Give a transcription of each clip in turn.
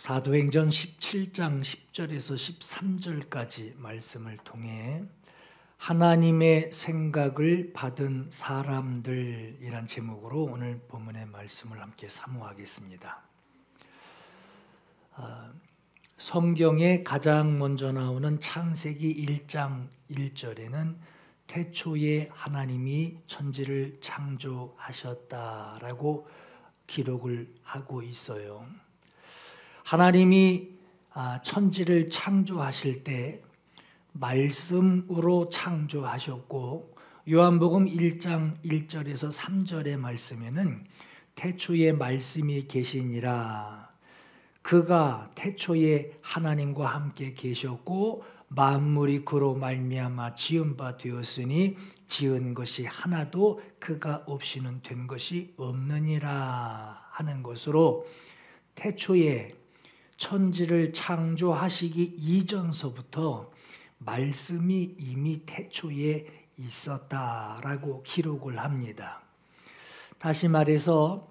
사도행전 17장 10절에서 13절까지 말씀을 통해 하나님의 생각을 받은 사람들이란 제목으로 오늘 본문의 말씀을 함께 사모하겠습니다. 성경에 가장 먼저 나오는 창세기 1장 1절에는 태초에 하나님이 천지를 창조하셨다라고 기록을 하고 있어요. 하나님이 천지를 창조하실 때 말씀으로 창조하셨고, 요한복음 1장 1절에서 3절의 말씀에는 태초에 말씀이 계시니라, 그가 태초에 하나님과 함께 계셨고 만물이 그로 말미암아 지은 바 되었으니 지은 것이 하나도 그가 없이는 된 것이 없느니라 하는 것으로, 태초에 천지를 창조하시기 이전서부터 말씀이 이미 태초에 있었다라고 기록을 합니다. 다시 말해서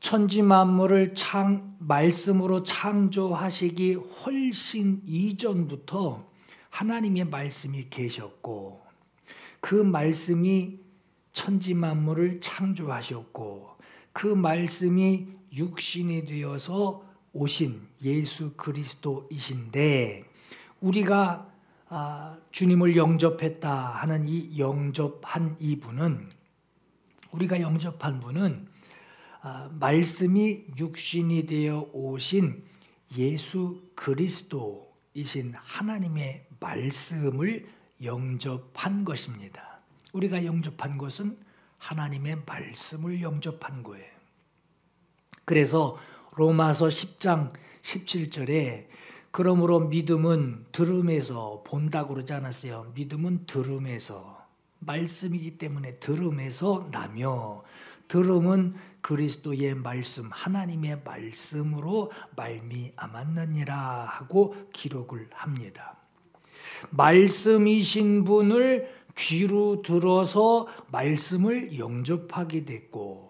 천지 만물을 말씀으로 창조하시기 훨씬 이전부터 하나님의 말씀이 계셨고, 그 말씀이 천지 만물을 창조하셨고, 그 말씀이 육신이 되어서 오신 예수 그리스도이신데, 우리가 주님을 영접했다 하는 이 영접한 이분은, 우리가 영접한 분은 말씀이 육신이 되어 오신 예수 그리스도이신 하나님의 말씀을 영접한 것입니다. 우리가 영접한 것은 하나님의 말씀을 영접한 거예요. 그래서 로마서 10장 17절에 그러므로 믿음은 들음에서 본다고 그러지 않았어요? 믿음은 들음에서, 말씀이기 때문에 들음에서 나며, 들음은 그리스도의 말씀, 하나님의 말씀으로 말미암았느니라 하고 기록을 합니다. 말씀이신 분을 귀로 들어서 말씀을 영접하게 됐고,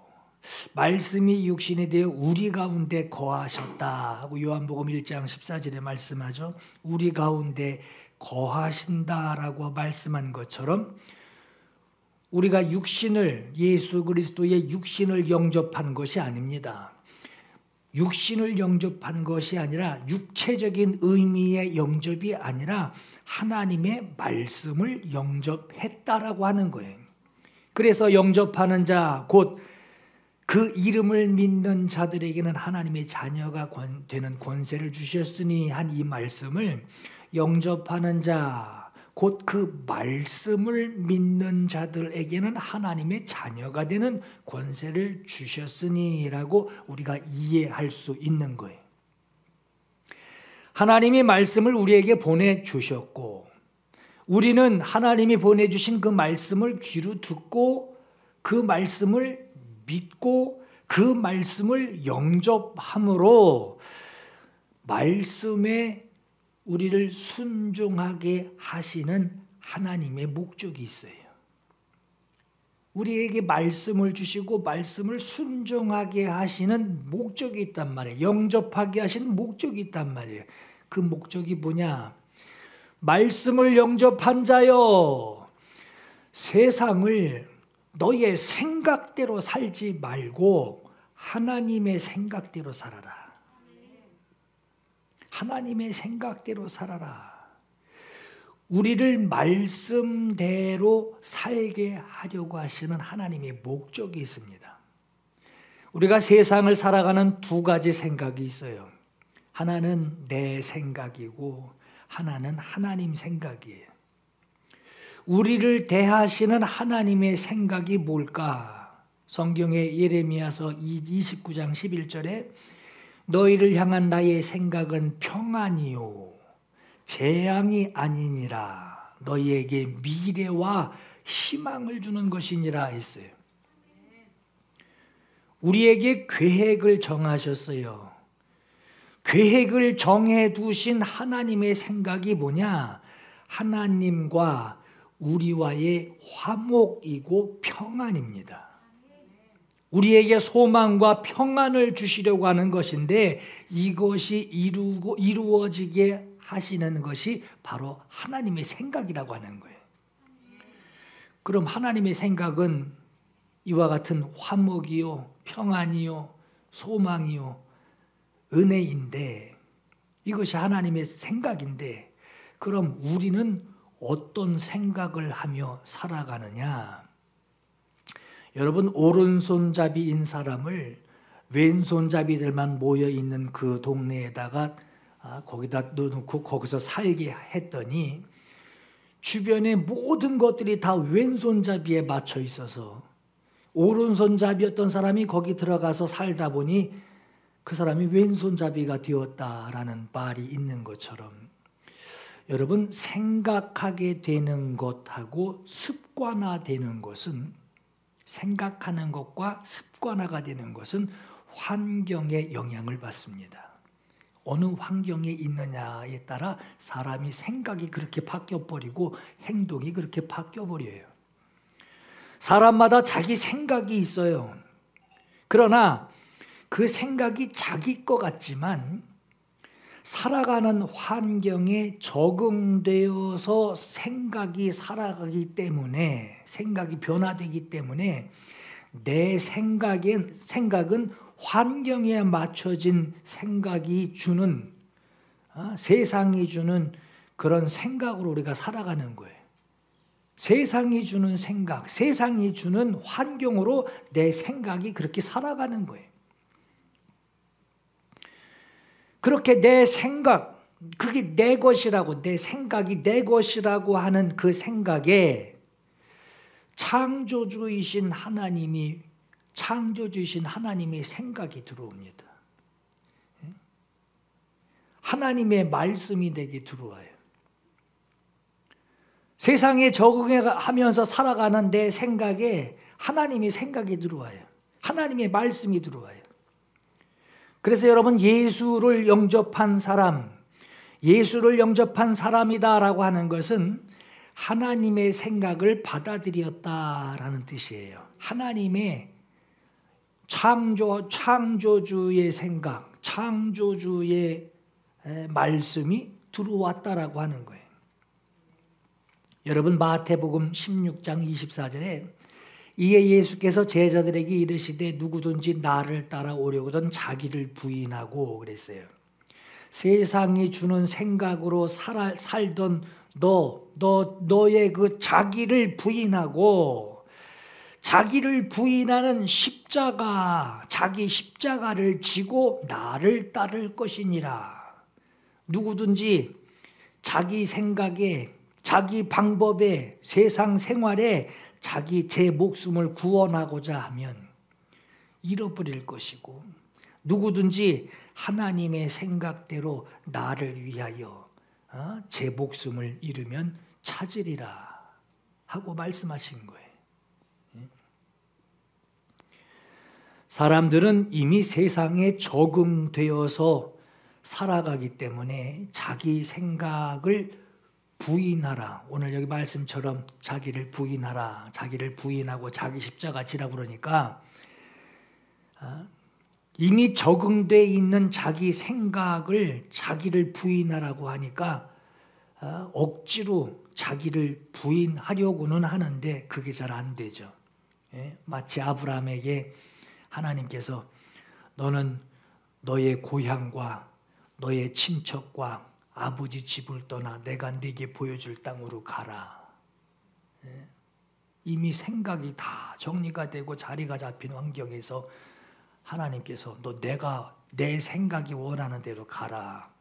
말씀이 육신이 되어 우리 가운데 거하셨다 하고 요한복음 1장 14절에 말씀하죠. 우리 가운데 거하신다라고 말씀한 것처럼, 우리가 육신을, 예수 그리스도의 육신을 영접한 것이 아닙니다. 육신을 영접한 것이 아니라, 육체적인 의미의 영접이 아니라 하나님의 말씀을 영접했다라고 하는 거예요. 그래서 영접하는 자, 곧 그 이름을 믿는 자들에게는 하나님의 자녀가 되는 권세를 주셨으니 한 이 말씀을, 영접하는 자, 곧 그 말씀을 믿는 자들에게는 하나님의 자녀가 되는 권세를 주셨으니라고 우리가 이해할 수 있는 거예요. 하나님이 말씀을 우리에게 보내주셨고, 우리는 하나님이 보내주신 그 말씀을 귀로 듣고, 그 말씀을 믿고, 그 말씀을 영접함으로 말씀에 우리를 순종하게 하시는 하나님의 목적이 있어요. 우리에게 말씀을 주시고 말씀을 순종하게 하시는 목적이 있단 말이에요. 영접하게 하시는 목적이 있단 말이에요. 그 목적이 뭐냐? 말씀을 영접한 자여, 세상을 너의 생각대로 살지 말고 하나님의 생각대로 살아라. 하나님의 생각대로 살아라. 우리를 말씀대로 살게 하려고 하시는 하나님의 목적이 있습니다. 우리가 세상을 살아가는 두 가지 생각이 있어요. 하나는 내 생각이고 하나는 하나님 생각이에요. 우리를 대하시는 하나님의 생각이 뭘까? 성경의 예레미야서 29장 11절에 너희를 향한 나의 생각은 평안이요 재앙이 아니니라, 너희에게 미래와 희망을 주는 것이니라 했어요. 우리에게 계획을 정하셨어요. 계획을 정해두신 하나님의 생각이 뭐냐? 하나님과 우리와의 화목이고 평안입니다. 우리에게 소망과 평안을 주시려고 하는 것인데 이것이 이루어지게 하시는 것이 바로 하나님의 생각이라고 하는 거예요. 그럼 하나님의 생각은 이와 같은 화목이요, 평안이요, 소망이요, 은혜인데 이것이 하나님의 생각인데 그럼 우리는 어떤 생각을 하며 살아가느냐? 여러분, 오른손잡이인 사람을 왼손잡이들만 모여있는 그 동네에다가 거기다 넣어놓고 거기서 살게 했더니 주변의 모든 것들이 다 왼손잡이에 맞춰 있어서 오른손잡이였던 사람이 거기 들어가서 살다 보니 그 사람이 왼손잡이가 되었다라는 말이 있는 것처럼 여러분, 생각하게 되는 것하고 습관화되는 것은 생각하는 것과 습관화가 되는 것은 환경의 영향을 받습니다. 어느 환경에 있느냐에 따라 사람이 생각이 그렇게 바뀌어버리고 행동이 그렇게 바뀌어버려요. 사람마다 자기 생각이 있어요. 그러나 그 생각이 자기 것 같지만 살아가는 환경에 적응되어서 생각이 살아가기 때문에 생각이 변화되기 때문에 내 생각은 환경에 맞춰진 생각이 주는 세상이 주는 그런 생각으로 우리가 살아가는 거예요. 세상이 주는 생각, 세상이 주는 환경으로 내 생각이 그렇게 살아가는 거예요. 그렇게 내 생각, 그게 내 것이라고, 내 생각이 내 것이라고 하는 그 생각에 창조주이신 하나님의 생각이 들어옵니다. 하나님의 말씀이 내게 들어와요. 세상에 적응하면서 살아가는 내 생각에 하나님의 생각이 들어와요. 하나님의 말씀이 들어와요. 그래서 여러분, 예수를 영접한 사람이다라고 하는 것은 하나님의 생각을 받아들였다라는 뜻이에요. 하나님의 창조주의 생각, 창조주의 말씀이 들어왔다라고 하는 거예요. 여러분, 마태복음 16장 24절에 이에 예수께서 제자들에게 이르시되 누구든지 나를 따라오려거든 자기를 부인하고 그랬어요. 세상이 주는 생각으로 살던 너의 그 자기를 부인하고 자기를 부인하는 자기 십자가를 지고 나를 따를 것이니라. 누구든지 자기 생각에 자기 방법에 세상 생활에 제 목숨을 구원하고자 하면 잃어버릴 것이고 누구든지 하나님의 생각대로 나를 위하여 제 목숨을 잃으면 찾으리라 하고 말씀하신 거예요. 사람들은 이미 세상에 적응되어서 살아가기 때문에 자기 생각을 부인하라. 오늘 여기 말씀처럼 자기를 부인하라. 자기를 부인하고 자기 십자가 지라고 그러니까 이미 적응되어 있는 자기 생각을 자기를 부인하라고 하니까 억지로 자기를 부인하려고는 하는데 그게 잘 안 되죠. 마치 아브라함에게 하나님께서 너는 너의 고향과 너의 친척과 아버지 집을 떠나 내가 네게 보여줄 땅으로 가라. 이미 생각이 다 정리가 되고 자리가 잡힌 환경에서 하나님께서 너 내 생각이 원하는 대로 가라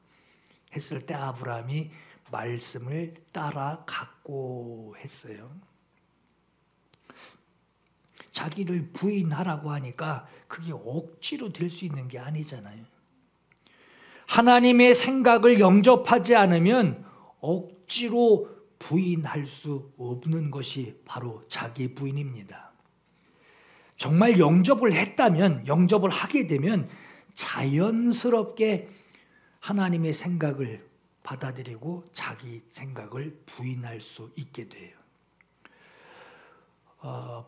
했을 때 아브라함이 말씀을 따라갔고 했어요. 자기를 부인하라고 하니까 그게 억지로 될 수 있는 게 아니잖아요. 하나님의 생각을 영접하지 않으면 억지로 부인할 수 없는 것이 바로 자기 부인입니다. 정말 영접을 하게 되면 자연스럽게 하나님의 생각을 받아들이고 자기 생각을 부인할 수 있게 돼요.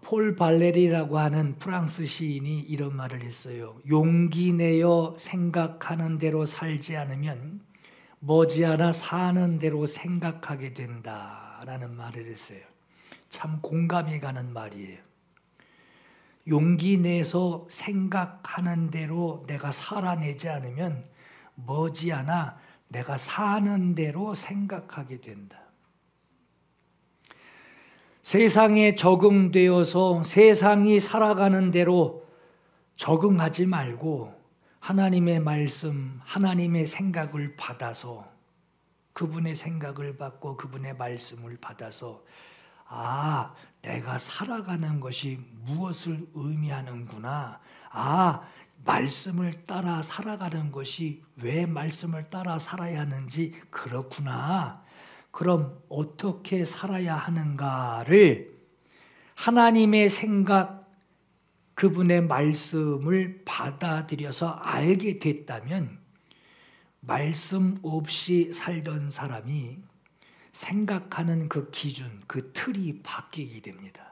폴 발레리라고 하는 프랑스 시인이 이런 말을 했어요. 용기 내어 생각하는 대로 살지 않으면 머지않아 사는 대로 생각하게 된다라는 말을 했어요. 참 공감이 가는 말이에요. 용기 내서 생각하는 대로 내가 살아내지 않으면 머지않아 내가 사는 대로 생각하게 된다. 세상에 적응되어서 세상이 살아가는 대로 적응하지 말고 하나님의 말씀, 하나님의 생각을 받아서 그분의 생각을 받고 그분의 말씀을 받아서 내가 살아가는 것이 무엇을 의미하는구나. 말씀을 따라 살아가는 것이 왜 말씀을 따라 살아야 하는지 그렇구나. 그럼 어떻게 살아야 하는가를 하나님의 생각, 그분의 말씀을 받아들여서 알게 됐다면 말씀 없이 살던 사람이 생각하는 그 기준, 그 틀이 바뀌게 됩니다.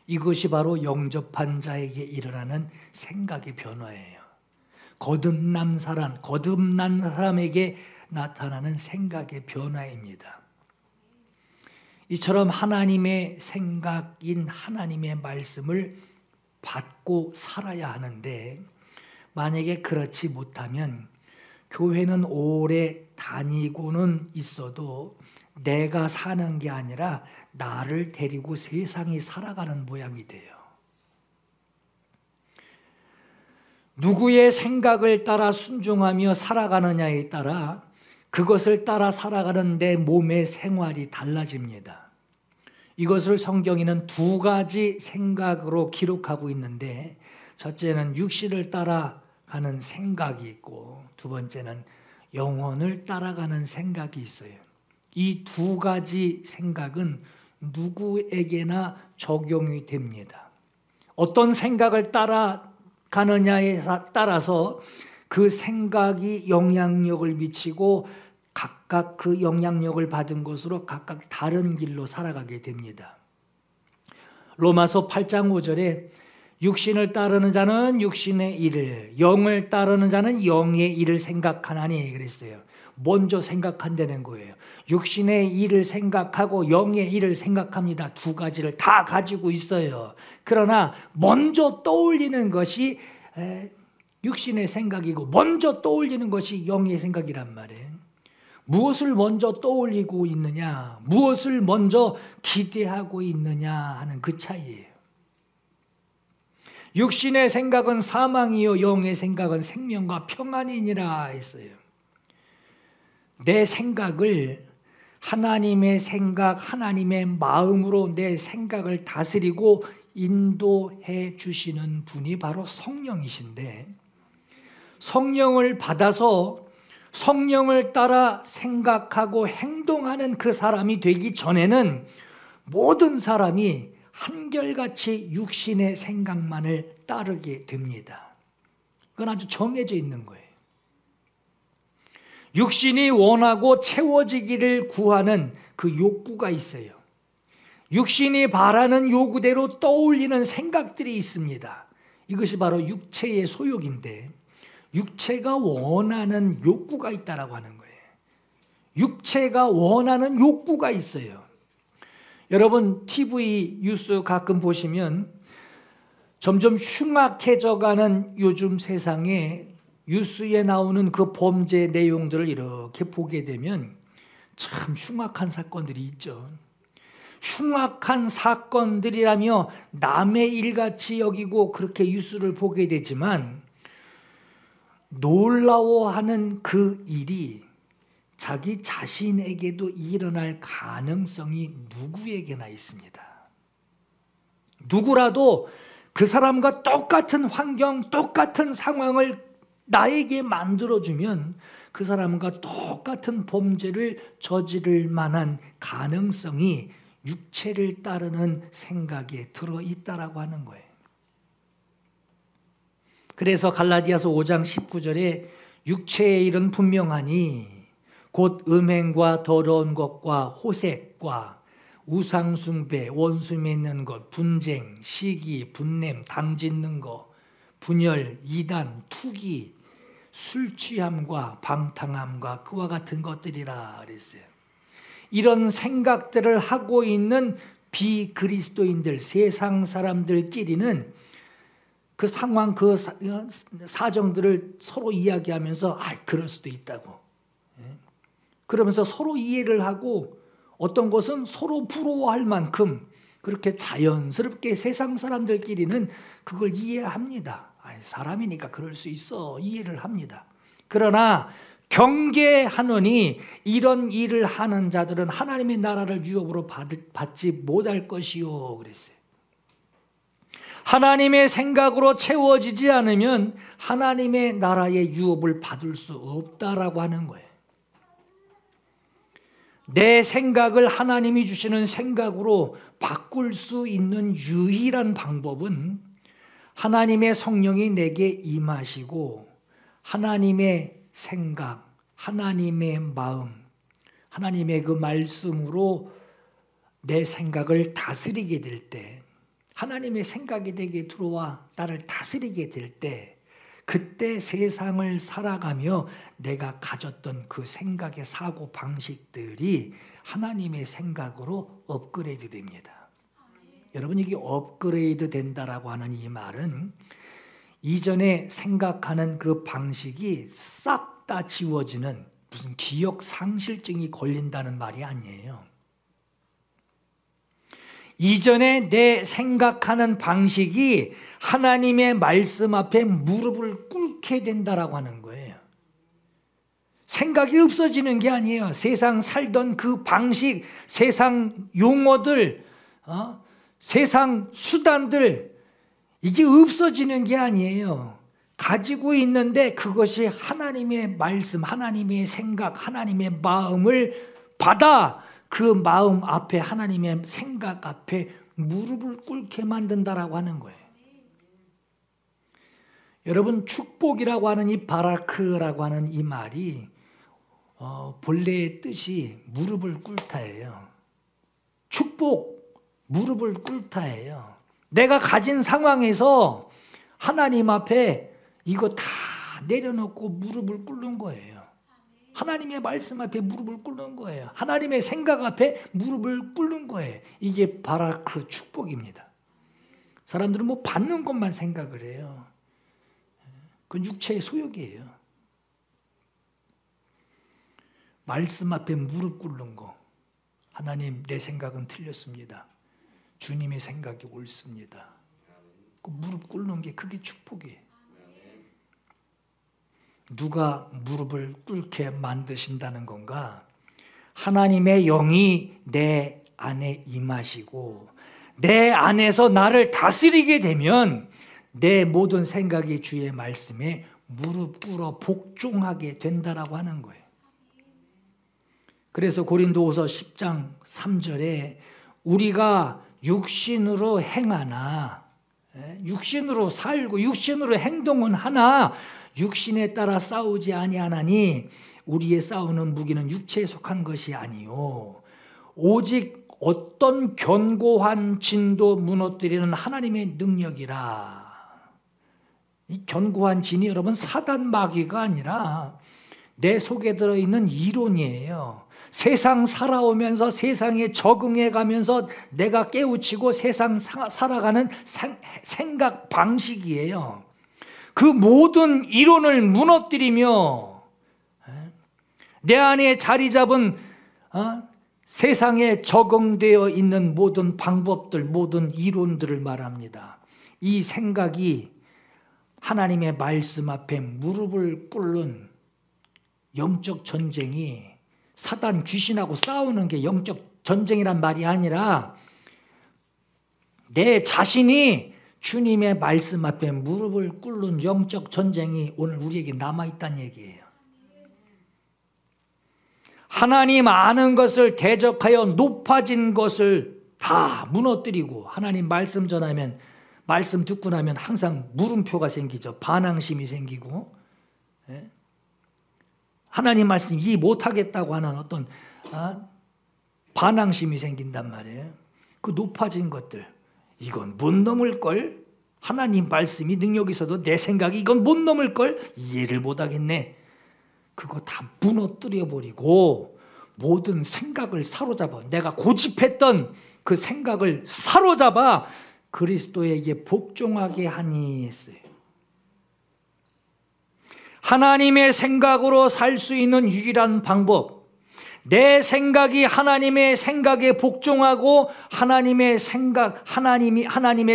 이것이 바로 영접한 자에게 일어나는 생각의 변화예요. 거듭난 사람에게 나타나는 생각의 변화입니다. 이처럼 하나님의 생각인 하나님의 말씀을 받고 살아야 하는데 만약에 그렇지 못하면 교회는 오래 다니고는 있어도 내가 사는 게 아니라 나를 데리고 세상이 살아가는 모양이 돼요. 누구의 생각을 따라 순종하며 살아가느냐에 따라 그것을 따라 살아가는 내 몸의 생활이 달라집니다. 이것을 성경에는 두 가지 생각으로 기록하고 있는데 첫째는 육신을 따라가는 생각이 있고 두 번째는 영혼을 따라가는 생각이 있어요. 이 두 가지 생각은 누구에게나 적용이 됩니다. 어떤 생각을 따라가느냐에 따라서 그 생각이 영향력을 미치고 각각 그 영향력을 받은 것으로 각각 다른 길로 살아가게 됩니다. 로마서 8장 5절에 육신을 따르는 자는 육신의 일을, 영을 따르는 자는 영의 일을 생각하나니 그랬어요. 먼저 생각한다는 거예요. 육신의 일을 생각하고 영의 일을 생각합니다. 두 가지를 다 가지고 있어요. 그러나 먼저 떠올리는 것이 육신의 생각이고 먼저 떠올리는 것이 영의 생각이란 말이에요. 무엇을 먼저 떠올리고 있느냐, 무엇을 먼저 기대하고 있느냐 하는 그 차이예요. 육신의 생각은 사망이요 영의 생각은 생명과 평안이니라 했어요. 내 생각을 하나님의 생각, 하나님의 마음으로 내 생각을 다스리고 인도해 주시는 분이 바로 성령이신데 성령을 받아서 성령을 따라 생각하고 행동하는 그 사람이 되기 전에는 모든 사람이 한결같이 육신의 생각만을 따르게 됩니다. 그건 아주 정해져 있는 거예요. 육신이 원하고 채워지기를 구하는 그 욕구가 있어요. 육신이 바라는 요구대로 떠올리는 생각들이 있습니다. 이것이 바로 육체의 소욕인데 육체가 원하는 욕구가 있다라고 하는 거예요. 육체가 원하는 욕구가 있어요. 여러분 TV 뉴스 가끔 보시면 점점 흉악해져가는 요즘 세상에 뉴스에 나오는 그 범죄 내용들을 이렇게 보게 되면 참 흉악한 사건들이 있죠. 흉악한 사건들이라며 남의 일같이 여기고 그렇게 뉴스를 보게 되지만 놀라워하는 그 일이 자기 자신에게도 일어날 가능성이 누구에게나 있습니다. 누구라도 그 사람과 똑같은 환경, 똑같은 상황을 나에게 만들어주면 그 사람과 똑같은 범죄를 저지를 만한 가능성이 육체를 따르는 생각에 들어있다라고 하는 거예요. 그래서 갈라디아서 5장 19절에 육체의 일은 분명하니 곧 음행과 더러운 것과 호색과 우상숭배, 원수 맺는 것, 분쟁, 시기, 분냄, 당짓는 것, 분열, 이단, 투기, 술 취함과 방탕함과 그와 같은 것들이라 그랬어요. 이런 생각들을 하고 있는 비그리스도인들, 세상 사람들끼리는 그 상황, 그 사정들을 서로 이야기하면서 그럴 수도 있다고. 그러면서 서로 이해를 하고 어떤 것은 서로 부러워할 만큼 그렇게 자연스럽게 세상 사람들끼리는 그걸 이해합니다. 사람이니까 그럴 수 있어. 이해를 합니다. 그러나 경계하노니 이런 일을 하는 자들은 하나님의 나라를 유업으로 받지 못할 것이요 그랬어요. 하나님의 생각으로 채워지지 않으면 하나님의 나라의 유업을 받을 수 없다라고 하는 거예요. 내 생각을 하나님이 주시는 생각으로 바꿀 수 있는 유일한 방법은 하나님의 성령이 내게 임하시고 하나님의 생각, 하나님의 마음, 하나님의 그 말씀으로 내 생각을 다스리게 될 때, 하나님의 생각이 내게 들어와 나를 다스리게 될 때, 그때 세상을 살아가며 내가 가졌던 그 생각의 사고 방식들이 하나님의 생각으로 업그레이드 됩니다. 여러분, 이게 업그레이드 된다라고 하는 이 말은 이전에 생각하는 그 방식이 싹 다 지워지는 무슨 기억 상실증이 걸린다는 말이 아니에요. 이전에 내 생각하는 방식이 하나님의 말씀 앞에 무릎을 꿇게 된다라고 하는 거예요. 생각이 없어지는 게 아니에요. 세상 살던 그 방식, 세상 용어들, 세상 수단들, 이게 없어지는 게 아니에요. 가지고 있는데 그것이 하나님의 말씀, 하나님의 생각, 하나님의 마음을 받아 그 마음 앞에, 하나님의 생각 앞에 무릎을 꿇게 만든다라고 하는 거예요. 여러분, 축복이라고 하는 이 바라크라고 하는 이 말이 본래의 뜻이 무릎을 꿇다예요. 축복, 무릎을 꿇다예요. 내가 가진 상황에서 하나님 앞에 이거 다 내려놓고 무릎을 꿇는 거예요. 하나님의 말씀 앞에 무릎을 꿇는 거예요. 하나님의 생각 앞에 무릎을 꿇는 거예요. 이게 바라크 축복입니다. 사람들은 뭐 받는 것만 생각을 해요. 그건 육체의 소욕이에요. 말씀 앞에 무릎 꿇는 거. 하나님, 내 생각은 틀렸습니다. 주님의 생각이 옳습니다. 그 무릎 꿇는 게 그게 축복이에요. 누가 무릎을 꿇게 만드신다는 건가? 하나님의 영이 내 안에 임하시고 내 안에서 나를 다스리게 되면 내 모든 생각이 주의 말씀에 무릎 꿇어 복종하게 된다라고 하는 거예요. 그래서 고린도후서 10장 3절에 우리가 육신으로 행하나, 육신으로 살고 육신으로 행동은 하나 육신에 따라 싸우지 아니하나니 우리의 싸우는 무기는 육체에 속한 것이 아니요 오직 어떤 견고한 진도 무너뜨리는 하나님의 능력이라. 이 견고한 진이 여러분 사단 마귀가 아니라 내 속에 들어있는 이론이에요. 세상 살아오면서 세상에 적응해 가면서 내가 깨우치고 세상 살아가는 생각 방식이에요. 그 모든 이론을 무너뜨리며 내 안에 자리 잡은 세상에 적응되어 있는 모든 방법들, 모든 이론들을 말합니다. 이 생각이 하나님의 말씀 앞에 무릎을 꿇는 영적 전쟁이 사단 귀신하고 싸우는 게 영적 전쟁이란 말이 아니라 내 자신이 주님의 말씀 앞에 무릎을 꿇는 영적 전쟁이 오늘 우리에게 남아있다는 얘기예요. 하나님 아는 것을 대적하여 높아진 것을 다 무너뜨리고 하나님 말씀 전하면 말씀 듣고 나면 항상 물음표가 생기죠. 반항심이 생기고 하나님 말씀 이해 못하겠다고 하는 어떤 반항심이 생긴단 말이에요. 그 높아진 것들, 이건 못 넘을걸? 하나님 말씀이 능력이 있어도 내 생각이 이건 못 넘을걸? 이해를 못하겠네. 그거 다 무너뜨려 버리고 모든 생각을 사로잡아, 내가 고집했던 그 생각을 사로잡아 그리스도에게 복종하게 하니 했어요. 하나님의 생각으로 살 수 있는 유일한 방법, 내 생각이 하나님의 생각에 복종하고 하나님의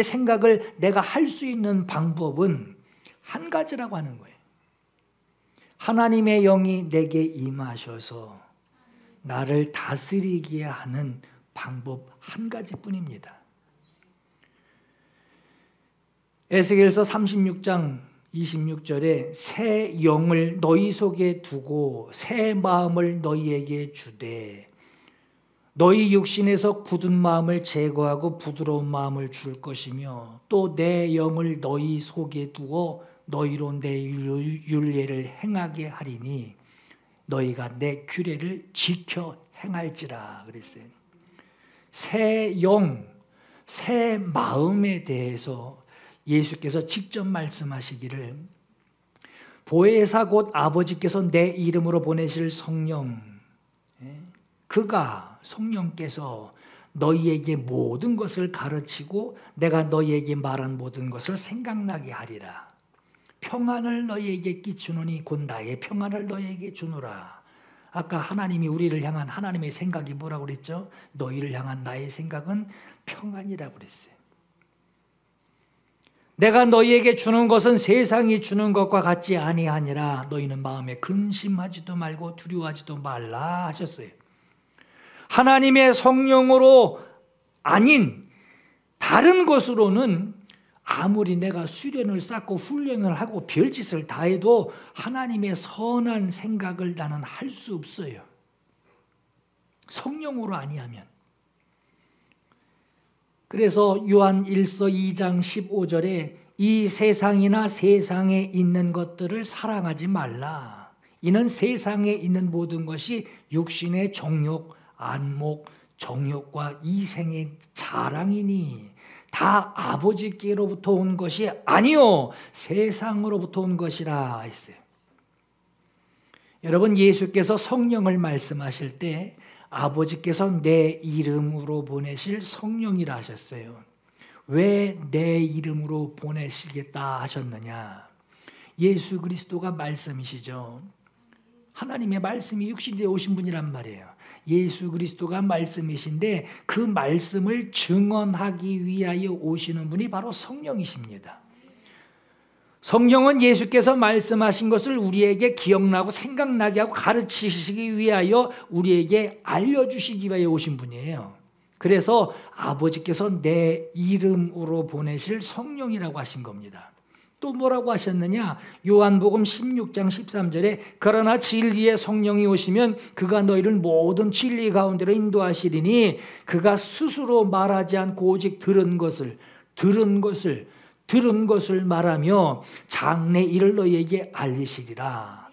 생각을 내가 할 수 있는 방법은 한 가지라고 하는 거예요. 하나님의 영이 내게 임하셔서 나를 다스리게 하는 방법 한 가지뿐입니다. 에스겔서 36장 26절에 새 영을 너희 속에 두고 새 마음을 너희에게 주되 너희 육신에서 굳은 마음을 제거하고 부드러운 마음을 줄 것이며 또 내 영을 너희 속에 두어 너희로 내 율례를 행하게 하리니 너희가 내 규례를 지켜 행할지라 그랬어요. 새 영, 새 마음에 대해서 예수께서 직접 말씀하시기를 보혜사 곧 아버지께서 내 이름으로 보내실 성령, 그가 성령께서 너희에게 모든 것을 가르치고 내가 너희에게 말한 모든 것을 생각나게 하리라. 평안을 너희에게 끼치노니 곧 나의 평안을 너희에게 주노라. 아까 하나님이 우리를 향한 하나님의 생각이 뭐라고 그랬죠? 너희를 향한 나의 생각은 평안이라고 그랬어요. 내가 너희에게 주는 것은 세상이 주는 것과 같지 아니하니라. 너희는 마음에 근심하지도 말고 두려워하지도 말라 하셨어요. 하나님의 성령으로 아닌 다른 것으로는 아무리 내가 수련을 쌓고 훈련을 하고 별짓을 다 해도 하나님의 선한 생각을 나는 할 수 없어요. 성령으로 아니하면. 그래서 요한 1서 2장 15절에 이 세상이나 세상에 있는 것들을 사랑하지 말라. 이는 세상에 있는 모든 것이 육신의 정욕, 안목, 정욕과 이생의 자랑이니 다 아버지께로부터 온 것이 아니요 세상으로부터 온 것이라 했어요. 여러분, 예수께서 성령을 말씀하실 때 아버지께서 내 이름으로 보내실 성령이라 하셨어요. 왜 내 이름으로 보내시겠다 하셨느냐? 예수 그리스도가 말씀이시죠. 하나님의 말씀이 육신에 오신 분이란 말이에요. 예수 그리스도가 말씀이신데 그 말씀을 증언하기 위하여 오시는 분이 바로 성령이십니다. 성령은 예수께서 말씀하신 것을 우리에게 기억나고 생각나게 하고 가르치시기 위하여 우리에게 알려주시기 위하여 오신 분이에요. 그래서 아버지께서 내 이름으로 보내실 성령이라고 하신 겁니다. 또 뭐라고 하셨느냐? 요한복음 16장 13절에 그러나 진리의 성령이 오시면 그가 너희를 모든 진리 가운데로 인도하시리니 그가 스스로 말하지 않고 오직 들은 것을 말하며 장래 일을 너희에게 알리시리라.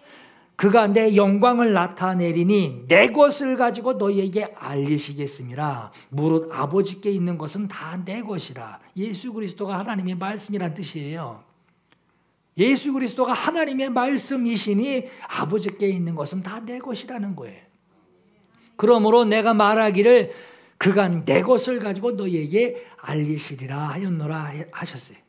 그가 내 영광을 나타내리니 내 것을 가지고 너희에게 알리시겠음이라. 무릇 아버지께 있는 것은 다 내 것이라. 예수 그리스도가 하나님의 말씀이란 뜻이에요. 예수 그리스도가 하나님의 말씀이시니 아버지께 있는 것은 다 내 것이라는 거예요. 그러므로 내가 말하기를 그가 내 것을 가지고 너희에게 알리시리라 하였노라 하셨어요.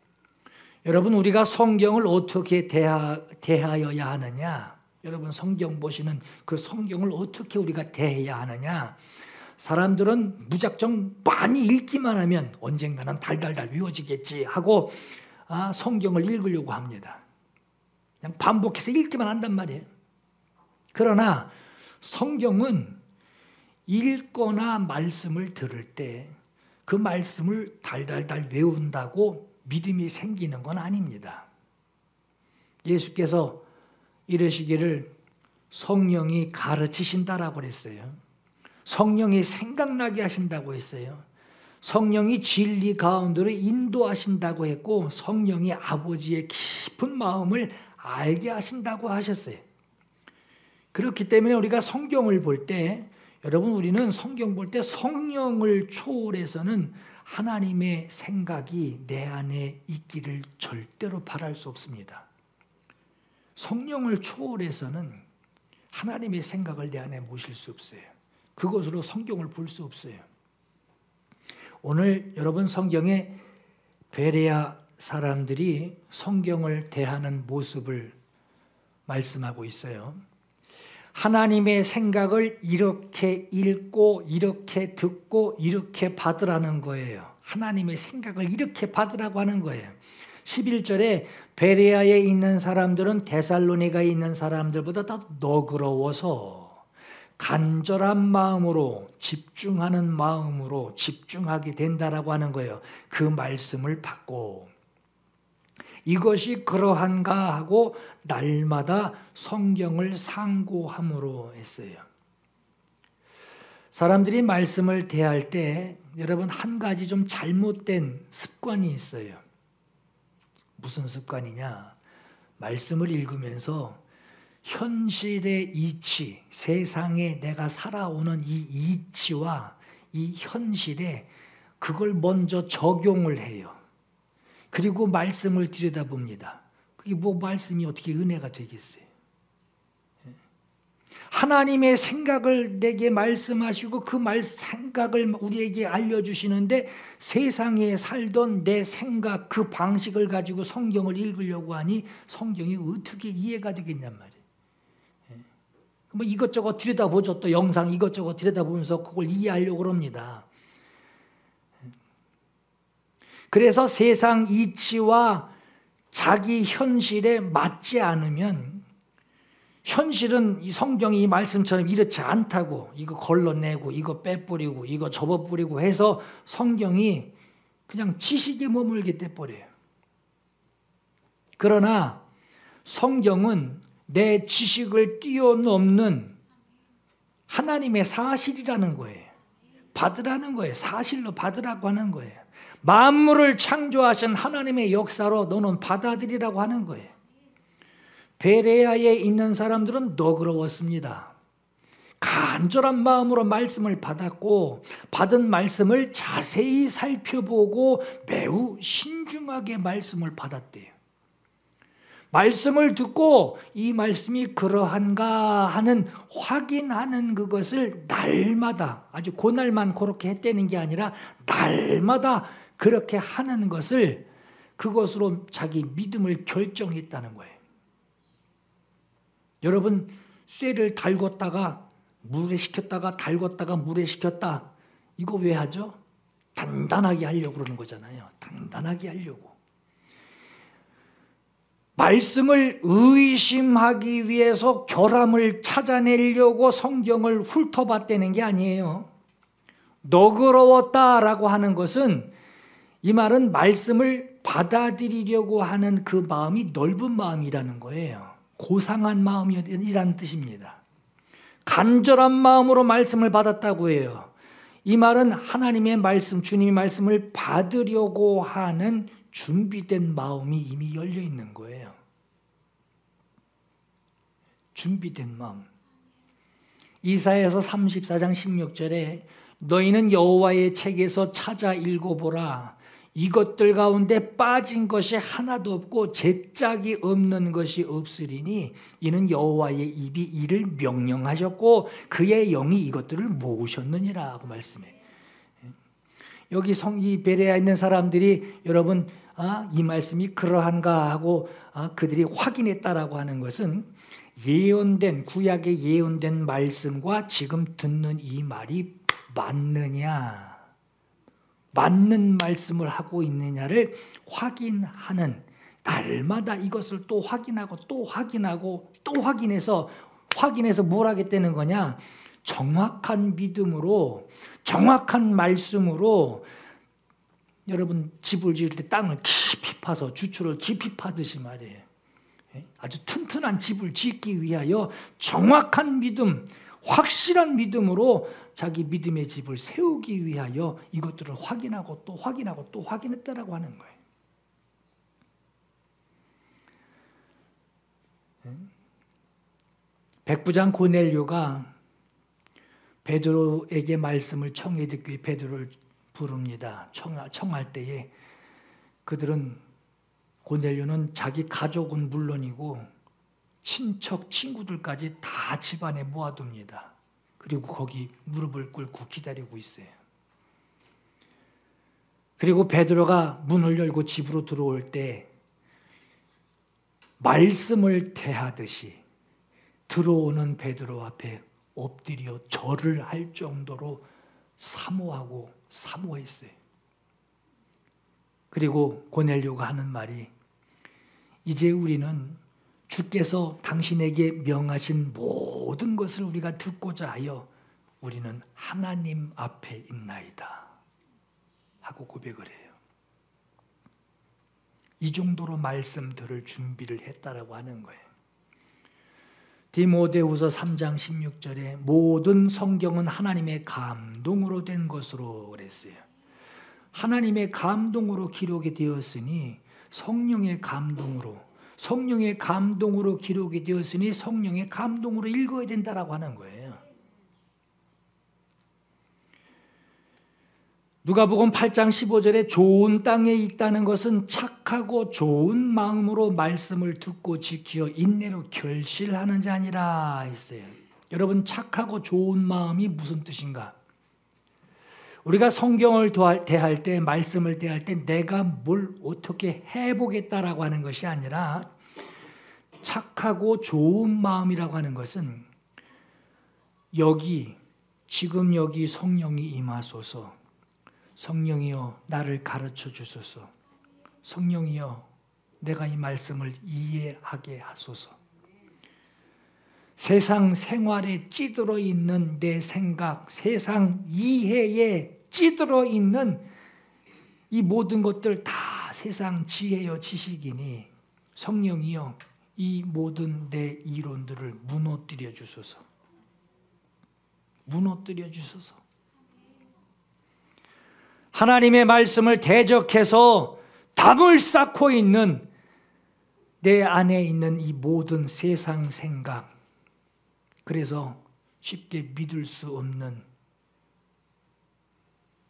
여러분, 우리가 성경을 어떻게 대하여야 하느냐? 여러분, 성경 보시는 그 성경을 어떻게 우리가 대해야 하느냐? 사람들은 무작정 많이 읽기만 하면 언젠가는 달달달 외워지겠지 하고 성경을 읽으려고 합니다. 그냥 반복해서 읽기만 한단 말이에요. 그러나 성경은 읽거나 말씀을 들을 때 그 말씀을 달달달 외운다고 믿음이 생기는 건 아닙니다. 예수께서 이러시기를 성령이 가르치신다라고 그랬어요. 성령이 생각나게 하신다고 했어요. 성령이 진리 가운데로 인도하신다고 했고 성령이 아버지의 깊은 마음을 알게 하신다고 하셨어요. 그렇기 때문에 우리가 성경을 볼 때 여러분, 우리는 성경 볼 때 성령을 초월해서는 하나님의 생각이 내 안에 있기를 절대로 바랄 수 없습니다. 성령을 초월해서는 하나님의 생각을 내 안에 모실 수 없어요. 그것으로 성경을 볼 수 없어요. 오늘 여러분, 성경에 베레아 사람들이 성경을 대하는 모습을 말씀하고 있어요. 하나님의 생각을 이렇게 읽고 이렇게 듣고 이렇게 받으라는 거예요. 하나님의 생각을 이렇게 받으라고 하는 거예요. 11절에 베레아에 있는 사람들은 데살로니가에 있는 사람들보다 더 너그러워서 간절한 마음으로 집중하는 마음으로 집중하게 된다라고 하는 거예요. 그 말씀을 받고 이것이 그러한가 하고 날마다 성경을 상고함으로 했어요. 사람들이 말씀을 대할 때 여러분, 한 가지 좀 잘못된 습관이 있어요. 무슨 습관이냐? 말씀을 읽으면서 현실의 이치, 세상에 내가 살아오는 이 이치와 이 현실에 그걸 먼저 적용을 해요. 그리고 말씀을 들여다봅니다. 그게 뭐 말씀이 어떻게 은혜가 되겠어요? 하나님의 생각을 내게 말씀하시고 그 생각을 우리에게 알려주시는데 세상에 살던 내 생각, 그 방식을 가지고 성경을 읽으려고 하니 성경이 어떻게 이해가 되겠냔 말이에요. 뭐 이것저것 들여다보죠. 또 영상 이것저것 들여다보면서 그걸 이해하려고 합니다. 그래서 세상 이치와 자기 현실에 맞지 않으면 현실은 이 성경이 이 말씀처럼 이렇지 않다고 이거 걸러내고 이거 빼뿌리고 이거 접어뿌리고 해서 성경이 그냥 지식에 머물게 돼버려요. 그러나 성경은 내 지식을 뛰어넘는 하나님의 사실이라는 거예요. 받으라는 거예요. 사실로 받으라고 하는 거예요. 만물을 창조하신 하나님의 역사로 너는 받아들이라고 하는 거예요. 베레아에 있는 사람들은 너그러웠습니다. 간절한 마음으로 말씀을 받았고 받은 말씀을 자세히 살펴보고 매우 신중하게 말씀을 받았대요. 말씀을 듣고 이 말씀이 그러한가 하는 확인하는 그것을 날마다, 아주 그날만 그렇게 했다는 게 아니라 날마다 그렇게 하는 것을, 그것으로 자기 믿음을 결정했다는 거예요. 여러분, 쇠를 달궜다가 물에 식혔다가 달궜다가 물에 식혔다, 이거 왜 하죠? 단단하게 하려고 그러는 거잖아요. 단단하게 하려고. 말씀을 의심하기 위해서 결함을 찾아내려고 성경을 훑어봤다는 게 아니에요. 너그러웠다라고 하는 것은, 이 말은 말씀을 받아들이려고 하는 그 마음이 넓은 마음이라는 거예요. 고상한 마음이라는 뜻입니다. 간절한 마음으로 말씀을 받았다고 해요. 이 말은 하나님의 말씀, 주님의 말씀을 받으려고 하는 준비된 마음이 이미 열려 있는 거예요. 준비된 마음. 이사야서 34장 16절에 너희는 여호와의 책에서 찾아 읽어보라. 이것들 가운데 빠진 것이 하나도 없고 제짝이 없는 것이 없으리니 이는 여호와의 입이 이를 명령하셨고 그의 영이 이것들을 모으셨느니라 하고 말씀해요. 여기 이 베레아에 있는 사람들이 여러분, 이 말씀이 그러한가 하고 그들이 확인했다라고 하는 것은 예언된, 구약에 예언된 말씀과 지금 듣는 이 말이 맞느냐, 맞는 말씀을 하고 있느냐를 확인하는, 날마다 이것을 또 확인하고 또 확인하고 또 확인해서 뭘 하겠다는 거냐? 정확한 믿음으로, 정확한 말씀으로 여러분 집을 지을 때 땅을 깊이 파서 주추를 깊이 파듯이 말이에요. 아주 튼튼한 집을 짓기 위하여 정확한 믿음, 확실한 믿음으로 자기 믿음의 집을 세우기 위하여 이것들을 확인하고 또 확인하고 또 확인했다라고 하는 거예요. 백부장 고넬료가 베드로에게 말씀을 청해 듣기 위해 베드로를 부릅니다. 청할 때에 그들은 고넬료는 자기 가족은 물론이고 친척, 친구들까지 다 집안에 모아둡니다. 그리고 거기 무릎을 꿇고 기다리고 있어요. 그리고 베드로가 문을 열고 집으로 들어올 때 말씀을 대하듯이 들어오는 베드로 앞에 엎드려 절을 할 정도로 사모하고 사모했어요. 그리고 고넬료가 하는 말이 이제 우리는 주께서 당신에게 명하신 모든 것을 우리가 듣고자 하여 우리는 하나님 앞에 있나이다 하고 고백을 해요. 이 정도로 말씀 들을 준비를 했다라고 하는 거예요. 디모데후서 3장 16절에 모든 성경은 하나님의 감동으로 된 것으로 그랬어요. 하나님의 감동으로 기록이 되었으니 성령의 감동으로 기록이 되었으니 성령의 감동으로 읽어야 된다라고 하는 거예요. 누가복음 8장 15절에 좋은 땅에 있다는 것은 착하고 좋은 마음으로 말씀을 듣고 지키어 인내로 결실하는 자니라 했어요. 여러분, 착하고 좋은 마음이 무슨 뜻인가? 우리가 성경을 대할 때, 말씀을 대할 때 내가 뭘 어떻게 해보겠다라고 하는 것이 아니라 착하고 좋은 마음이라고 하는 것은 지금 여기 성령이 임하소서. 성령이여 나를 가르쳐 주소서. 성령이여 내가 이 말씀을 이해하게 하소서. 세상 생활에 찌들어 있는 내 생각, 세상 이해에 찌들어 있는 이 모든 것들 다 세상 지혜요 지식이니 성령이여 이 모든 내 이론들을 무너뜨려 주소서. 무너뜨려 주소서. 하나님의 말씀을 대적해서 담을 쌓고 있는 내 안에 있는 이 모든 세상 생각, 그래서 쉽게 믿을 수 없는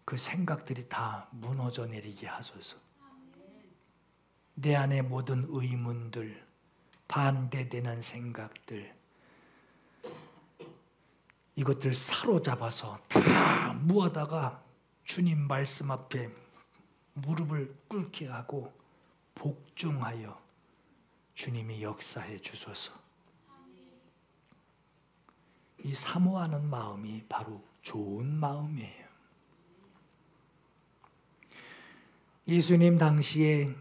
그 생각들이 다 무너져 내리게 하소서. 내 안에 모든 의문들, 반대되는 생각들, 이것들 사로잡아서 다 모아다가 주님 말씀 앞에 무릎을 꿇게 하고 복종하여 주님이 역사해 주소서. 이 사모하는 마음이 바로 좋은 마음이에요. 예수님 당시에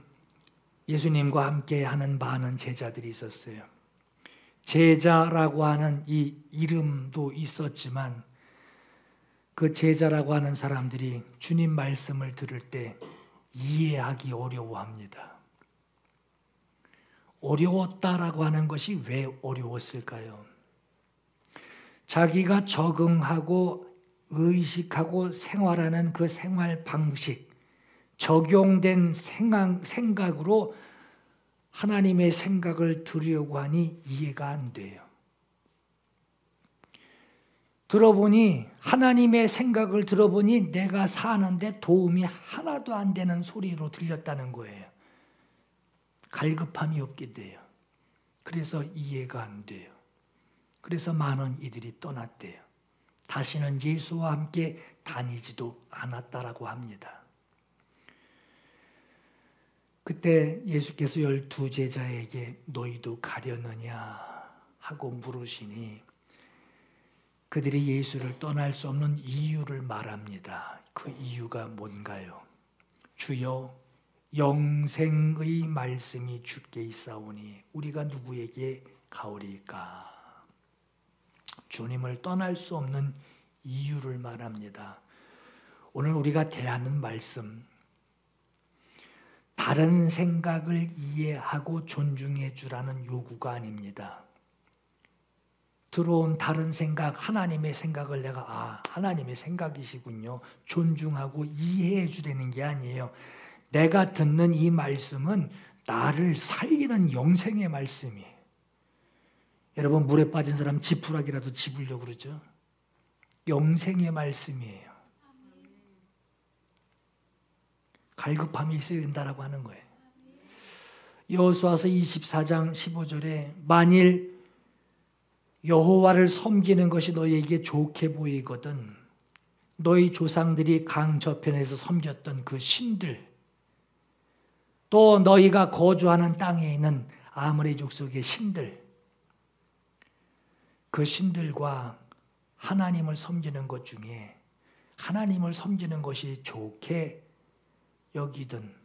예수님과 함께 하는 많은 제자들이 있었어요. 제자라고 하는 이 이름도 있었지만 그 제자라고 하는 사람들이 주님 말씀을 들을 때 이해하기 어려워합니다. 어려웠다라고 하는 것이 왜 어려웠을까요? 자기가 적응하고 의식하고 생활하는 그 생활 방식, 적용된 생각으로 하나님의 생각을 들으려고 하니 이해가 안 돼요. 하나님의 생각을 들어보니 내가 사는데 도움이 하나도 안 되는 소리로 들렸다는 거예요. 갈급함이 없게 돼요. 그래서 이해가 안 돼요. 그래서 많은 이들이 떠났대요. 다시는 예수와 함께 다니지도 않았다라고 합니다. 그때 예수께서 12제자에게 너희도 가려느냐 하고 물으시니 그들이 예수를 떠날 수 없는 이유를 말합니다. 그 이유가 뭔가요? 주여 영생의 말씀이 주께 있사오니 우리가 누구에게 가오리까? 주님을 떠날 수 없는 이유를 말합니다. 오늘 우리가 대하는 말씀, 다른 생각을 이해하고 존중해 주라는 요구가 아닙니다. 들어온 다른 생각, 하나님의 생각을 내가 하나님의 생각이시군요, 존중하고 이해해 주려는 게 아니에요. 내가 듣는 이 말씀은 나를 살리는 영생의 말씀이에요. 여러분, 물에 빠진 사람 지푸라기라도 집으려고 그러죠. 영생의 말씀이에요. 갈급함이 있어야 된다라고 하는 거예요. 여호수아서 24장 15절에 만일 여호와를 섬기는 것이 너희에게 좋게 보이거든 너희 조상들이 강 저편에서 섬겼던 그 신들 또 너희가 거주하는 땅에 있는 아모리 족속의 신들 그 신들과 하나님을 섬기는 것 중에 하나님을 섬기는 것이 좋게 여기든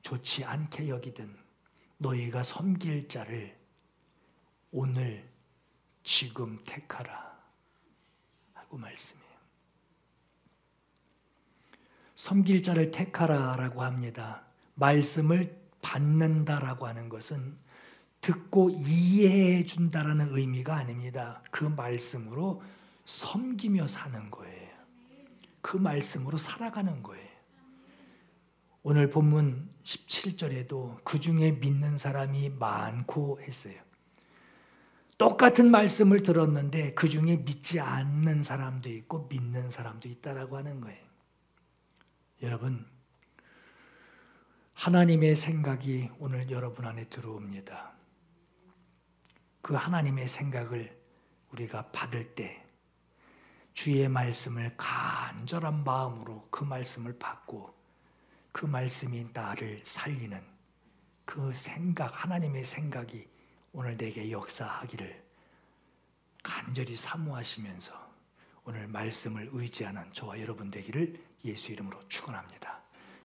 좋지 않게 여기든 너희가 섬길 자를 오늘 지금 택하라 하고 말씀해요. 섬길 자를 택하라라고 합니다. 말씀을 받는다라고 하는 것은 듣고 이해해 준다라는 의미가 아닙니다. 그 말씀으로 섬기며 사는 거예요. 그 말씀으로 살아가는 거예요. 오늘 본문 17절에도 그 중에 믿는 사람이 많고 했어요. 똑같은 말씀을 들었는데 그 중에 믿지 않는 사람도 있고 믿는 사람도 있다라고 하는 거예요. 여러분, 하나님의 생각이 오늘 여러분 안에 들어옵니다. 그 하나님의 생각을 우리가 받을 때 주의 말씀을 간절한 마음으로 그 말씀을 받고 그 말씀이 나를 살리는 그 생각, 하나님의 생각이 오늘 내게 역사하기를 간절히 사모하시면서 오늘 말씀을 의지하는 저와 여러분 되기를 예수 이름으로 축원합니다.